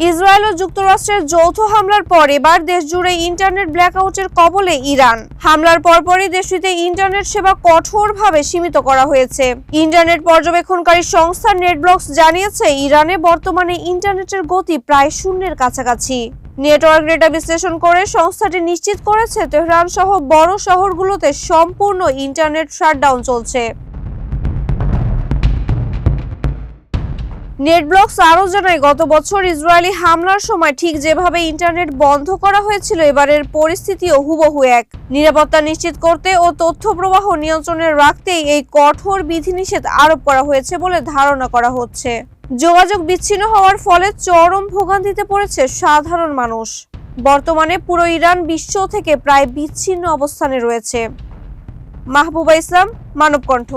Israel ও যুক্তরাষ্ট্রের যৌথ হামলার পর এবার দেশজুড়ে ইন্টারনেট ব্ল্যাকআউটের কবলে ইরান। হামলার পরপরই দেশটিতে ইন্টারনেট সেবা কঠোরভাবে সীমিত করা হয়েছে। ইন্টারনেট পর্যবেক্ষণকারী সংস্থা নেটব্লকস জানিয়েছে, ইরানে বর্তমানে ইন্টারনেটের গতি প্রায় শূন্যের কাছাকাছি। নেটওয়ার্ক ডেটা বিশ্লেষণ করে সংস্থাটি নিশ্চিত করেছে, তেহরান সহ বড় শহরগুলোতে সম্পূর্ণ ইন্টারনেট শাটডাউন চলছে। নেটব্লকস আরও জানায়, গত বছর ইসরায়েলি হামলার সময় ঠিক যেভাবে ইন্টারনেট বন্ধ করা হয়েছিল, এবারের পরিস্থিতিও হুবহু এক। নিরাপত্তা নিশ্চিত করতে ও তথ্য প্রবাহ নিয়ন্ত্রণে রাখতেই এই কঠোর বিধিনিষেধ আরোপ করা হয়েছে বলে ধারণা করা হচ্ছে। যোগাযোগ বিচ্ছিন্ন হওয়ার ফলে চরম ভোগান্তিতে পড়েছে সাধারণ মানুষ। বর্তমানে পুরো ইরান বিশ্ব থেকে প্রায় বিচ্ছিন্ন অবস্থানে রয়েছে। মাহবুবা ইসলাম, মানবকণ্ঠ।